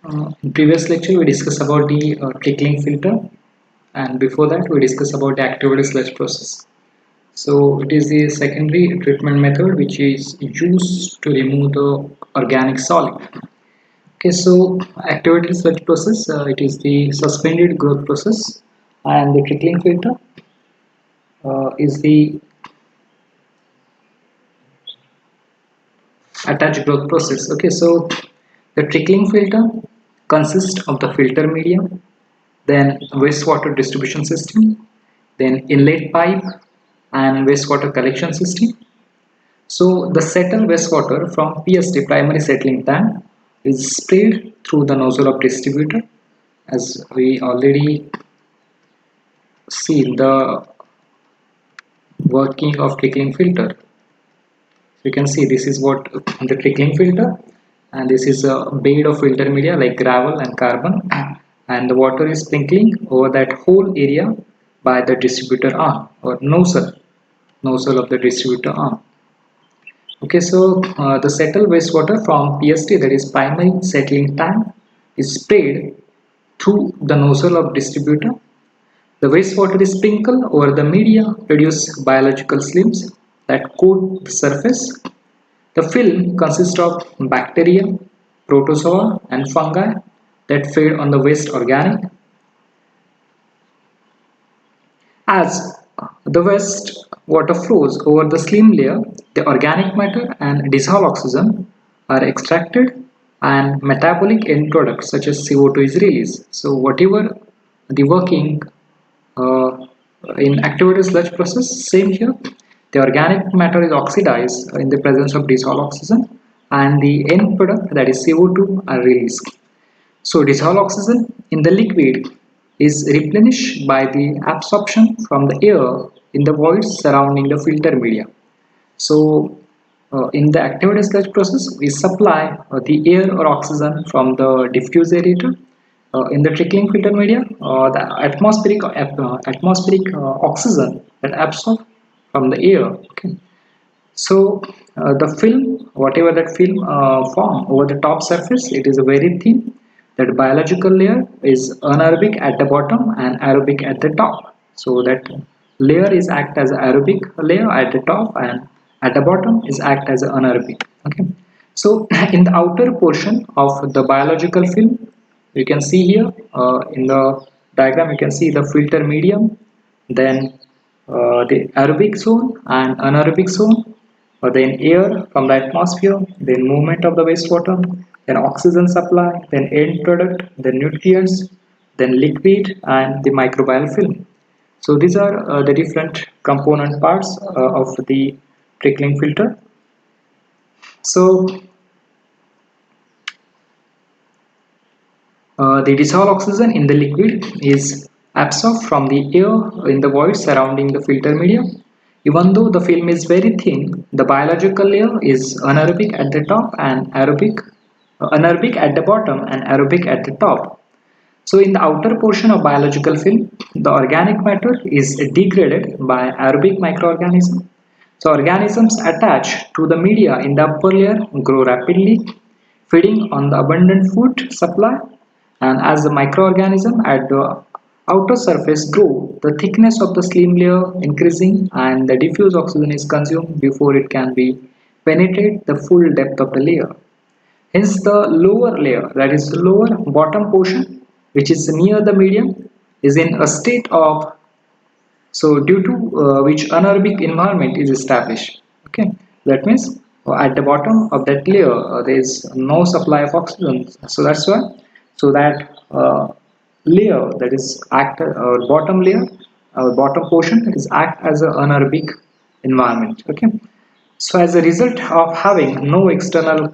In previous lecture, we discussed about the trickling filter, and before that, we discussed about the activated sludge process. So, it is the secondary treatment method which is used to remove the organic solid. Okay, so activated sludge process, it is the suspended growth process, and the trickling filter is the attached growth process. Okay, so the trickling filter consists of the filter medium, then wastewater distribution system, then inlet pipe and wastewater collection system. So the settled wastewater from PST primary settling tank is sprayed through the nozzle of distributor, as we already see the working of trickling filter. So you can see this is what the trickling filter, and this is a bed of filter media like gravel and carbon, and the water is sprinkling over that whole area by the distributor arm or nozzle of the distributor arm. Okay, so the settled wastewater from PST, that is primary settling tank, is sprayed through the nozzle of distributor. The wastewater is sprinkled over the media, produce biological slims that coat the surface. The film consists of bacteria, protozoa, and fungi that feed on the waste organic. As the waste water flows over the slim layer, the organic matter and dissolved oxygen are extracted and metabolic end products such as CO2 is released. So whatever the working uh, in activated sludge process, same here. The organic matter is oxidized in the presence of dissolved oxygen and the end product, that is CO2, are released. So dissolved oxygen in the liquid is replenished by the absorption from the air in the voids surrounding the filter media. So in the activated sludge process, we supply the air or oxygen from the diffuse aerator. In the trickling filter media, the atmospheric oxygen that absorbed from the air. Okay. So the film, whatever that film form over the top surface, it is a very thin. That biological layer is anaerobic at the bottom and aerobic at the top. So that layer is act as aerobic layer at the top, and at the bottom is act as anaerobic. Okay. So in the outer portion of the biological film, you can see here in the diagram, you can see the filter medium, then the aerobic zone and anaerobic zone, then air from the atmosphere, then movement of the wastewater, then oxygen supply, then end product, then nutrients, then liquid and the microbial film. So these are the different component parts of the trickling filter. So the dissolved oxygen in the liquid is absorbed from the air in the void surrounding the filter medium. Even though the film is very thin, the biological layer is anaerobic at the top and anaerobic at the bottom and aerobic at the top. So in the outer portion of biological film, the organic matter is degraded by aerobic microorganisms. So organisms attached to the media in the upper layer grow rapidly, feeding on the abundant food supply, and as the microorganism at the outer surface grow, the thickness of the slim layer increasing and the diffuse oxygen is consumed before it can be penetrate the full depth of the layer. Hence the lower layer, that is the lower bottom portion, which is near the medium, is in a state of, so due to which anaerobic environment is established. Okay, that means at the bottom of that layer there is no supply of oxygen. So that's why, so that layer, that is act or bottom layer, bottom portion is act as an anaerobic environment. Okay, so as a result of having no external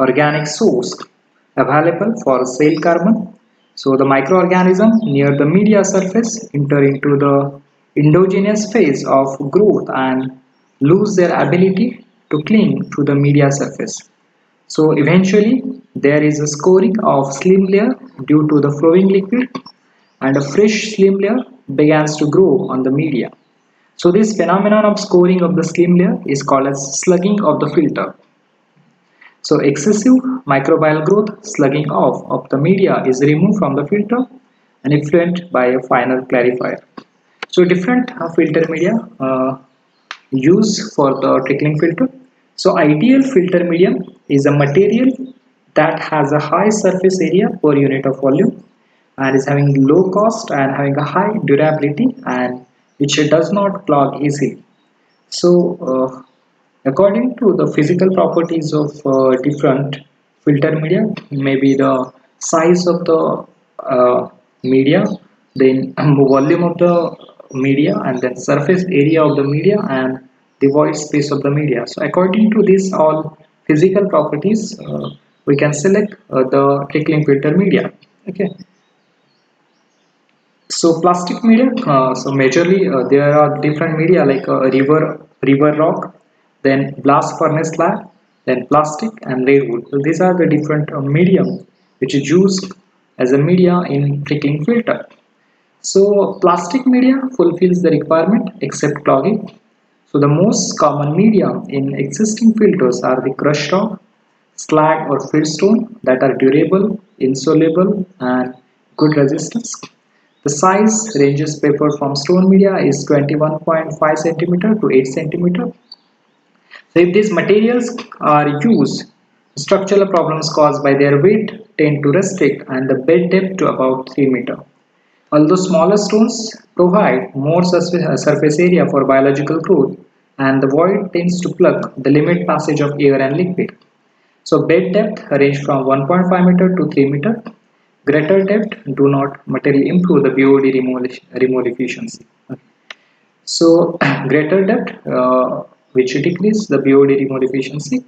organic source available for cell carbon, so the microorganism near the media surface enter into the endogenous phase of growth and lose their ability to cling to the media surface. So eventually there is a scoring of slim layer due to the flowing liquid, and a fresh slim layer begins to grow on the media. So this phenomenon of scoring of the slim layer is called as slugging of the filter. So excessive microbial growth, slugging off of the media is removed from the filter and effluent by a final clarifier. So different filter media use for the trickling filter. So ideal filter medium is a material that has a high surface area per unit of volume and is having low cost and having a high durability and which does not clog easily. So according to the physical properties of different filter media, maybe the size of the media, then volume of the media, and then surface area of the media, and the void space of the media. So according to these all physical properties, we can select the trickling filter media. Okay. So plastic media, so majorly there are different media like river rock, then blast furnace slag, then plastic and redwood. So these are the different medium which is used as a media in trickling filter. So plastic media fulfills the requirement except clogging. So the most common media in existing filters are the crushed rock, slag or fieldstone that are durable, insoluble and good resistance. The size ranges paper from stone media is 21.5 centimeter to 8 centimeter. So if these materials are used, structural problems caused by their weight tend to restrict and the bed depth to about 3 meter. Although smaller stones provide more surface area for biological growth and the void tends to plug the limit passage of air and liquid. So bed depth range from 1.5 meter to 3 meter. Greater depth do not materially improve the BOD removal efficiency. So greater depth which decrease the BOD removal efficiency,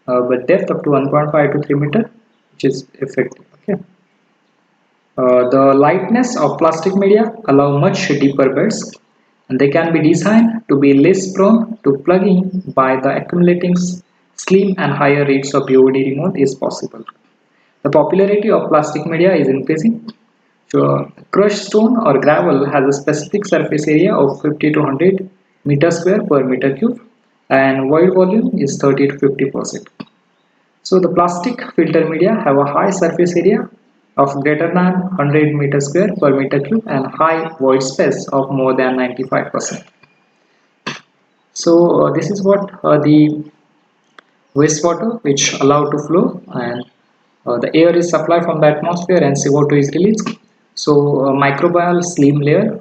but depth up to 1.5 to 3 meter which is effective. Okay. The lightness of plastic media allow much deeper beds and they can be designed to be less prone to plugging by the accumulating slim and higher rates of BOD removal is possible. The popularity of plastic media is increasing. So, crushed stone or gravel has a specific surface area of 50 to 100 meter square per meter cube and void volume is 30 to 50%. So the plastic filter media have a high surface area of greater than 100 meter square per meter cube and high void space of more than 95%. So this is what the wastewater which allow to flow and the air is supplied from the atmosphere and CO2 is released. So microbial slim layer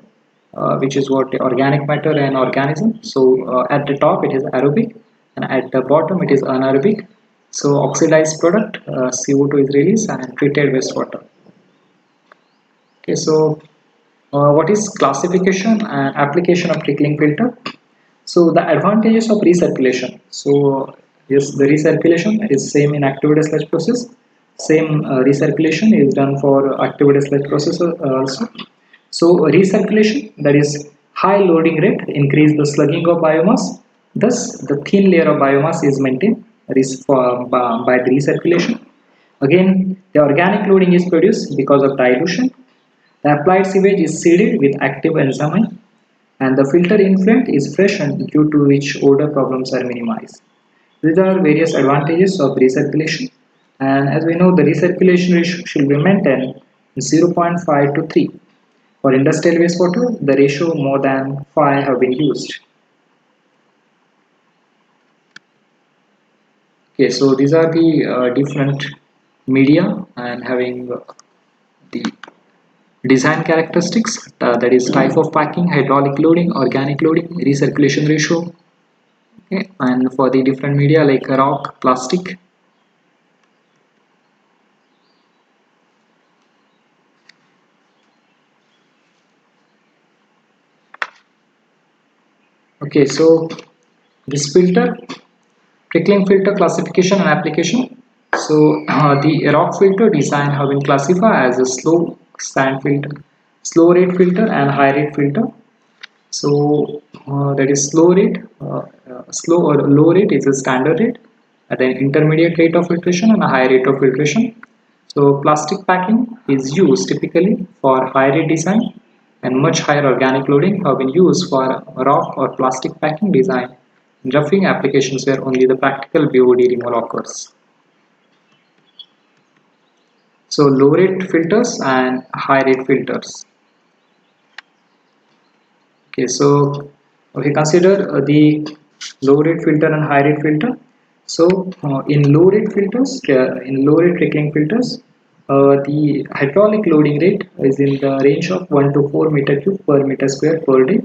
which is what the organic matter and organism. So at the top it is aerobic and at the bottom it is anaerobic. So oxidized product CO2 is released and treated wastewater. Okay, so what is classification and application of trickling filter? So the advantages of recirculation. So yes, the recirculation is same in activated sludge process. Same recirculation is done for activated sludge process also. So recirculation, that is high loading rate increase the slugging of biomass. Thus the thin layer of biomass is maintained by the recirculation. Again, the organic loading is produced because of dilution. The applied sewage is seeded with active enzyme and the filter influent is freshened due to which odor problems are minimized. These are various advantages of recirculation and as we know the recirculation ratio should be maintained in 0.5 to 3. For industrial wastewater, the ratio more than 5 have been used. Okay, so these are the different media and having the design characteristics that is type of packing, hydraulic loading, organic loading, recirculation ratio. Okay, and for the different media like rock, plastic. Okay, so this filter, trickling filter classification and application. So the rock filter design have been classified as a slow sand filter, slow rate filter and high rate filter. So that is slow or low rate is a standard rate, and then intermediate rate of filtration and a high rate of filtration. So plastic packing is used typically for high rate design and much higher organic loading have been used for rock or plastic packing design in roughing applications where only the practical BOD removal occurs. So low rate filters and high rate filters. Okay, so okay, consider the low rate filter and high rate filter. So in low rate trickling filters, the hydraulic loading rate is in the range of 1 to 4 meter cube per meter square per day,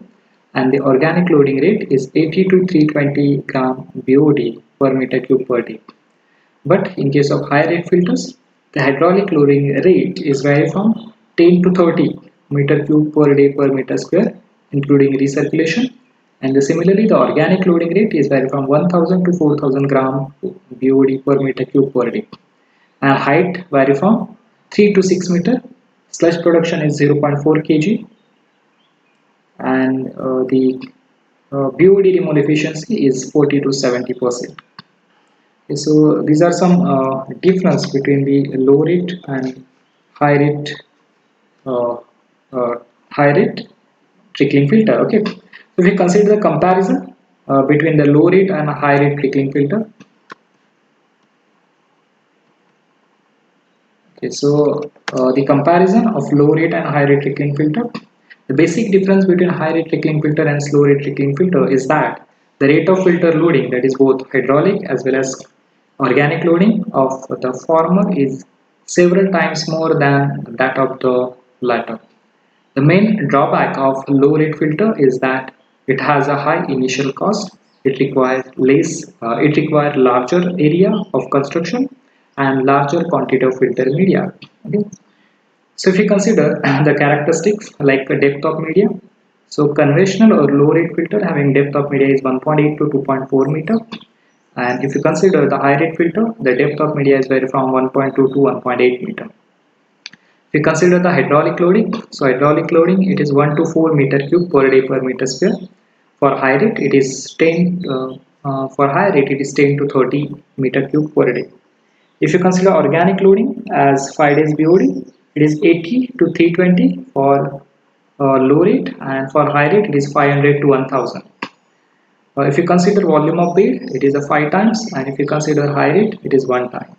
and the organic loading rate is 80 to 320 gram BOD per meter cube per day. But in case of high rate filters, the hydraulic loading rate is vary from 10 to 30 meter cube per day per meter square, including recirculation. And similarly, the organic loading rate is vary from 1000 to 4000 gram BOD per meter cube per day. And height vary from 3 to 6 meter. Sludge production is 0.4 kg, and the BOD removal efficiency is 40 to 70%. So these are some difference between the low rate and high rate uh, high rate trickling filter. Okay, so if we consider the comparison between the low rate and high rate trickling filter. Okay, so the comparison of low rate and high rate trickling filter. The basic difference between high rate trickling filter and slow rate trickling filter is that the rate of filter loading, that is both hydraulic as well as organic loading of the former, is several times more than that of the latter. The main drawback of low rate filter is that it has a high initial cost. It requires larger area of construction and larger quantity of filter media. Okay. So if you consider the characteristics like the depth of media, so conventional or low rate filter having depth of media is 1.8 to 2.4 meter, and if you consider the high rate filter, the depth of media is vary from 1.2 to 1.8 meter. If we consider the hydraulic loading, so hydraulic loading it is 1 to 4 meter cube per day per meter square. For high rate it is 10 to 30 meter cube per day. If you consider organic loading as 5 days BOD, it is 80 to 320 for low rate, and for high rate it is 500 to 1000. If you consider volume of bed, it is a 5 times, and if you consider high rate, it is 1 time.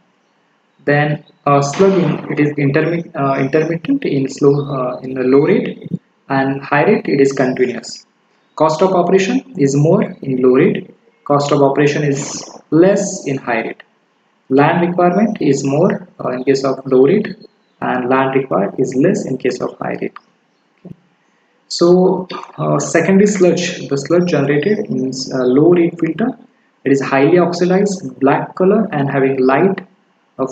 Then slugging, it is intermittent in the low rate, and high rate it is continuous. Cost of operation is more in low rate. Cost of operation is less in high rate. Land requirement is more in case of low rate, and land required is less in case of high rate. So secondary sludge, the sludge generated in low rate filter, it is highly oxidized, black color and having light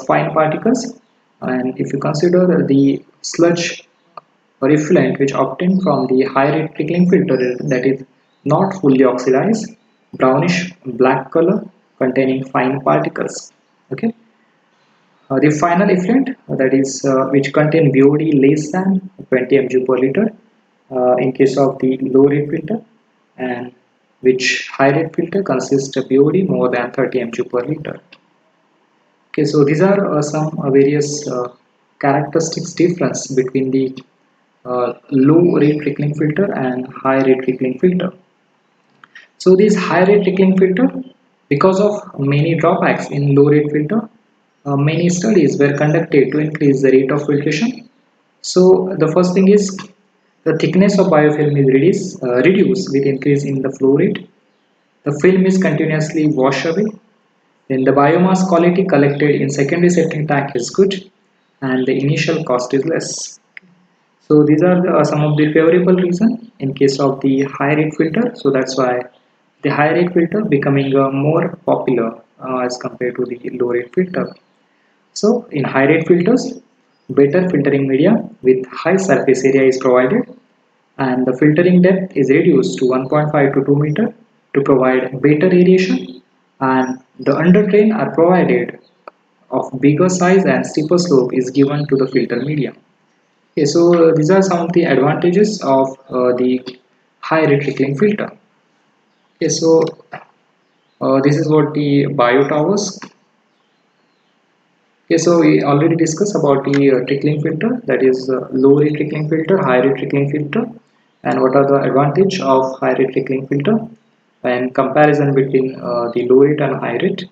fine particles. And if you consider the sludge refrigerant which obtained from the high rate trickling filter, that is not fully oxidized, brownish black color containing fine particles. Okay. The final effluent, that is which contain BOD less than 20 mg per liter in case of the low rate filter, and which high rate filter consists of BOD more than 30 mg per liter. Okay, so these are some various characteristics difference between the low rate trickling filter and high rate trickling filter. So this high rate trickling filter, because of many drawbacks in low rate filter, many studies were conducted to increase the rate of filtration. So the first thing is the thickness of biofilm is reduced with increase in the flow rate. The film is continuously washed away. Then the biomass quality collected in secondary septic tank is good, and the initial cost is less. So these are some of the favorable reason in case of the high rate filter. So that's why the high rate filter becoming more popular as compared to the low rate filter. So in high rate filters, better filtering media with high surface area is provided, and the filtering depth is reduced to 1.5 to 2 meter to provide better aeration, and the underdrain are provided of bigger size and steeper slope is given to the filter medium. Okay, so these are some of the advantages of the high rate trickling filter. Okay, so this is what the bio towers. Okay, so we already discussed about the trickling filter, that is low rate trickling filter, high rate trickling filter, and what are the advantage of high rate trickling filter and comparison between the low rate and high rate.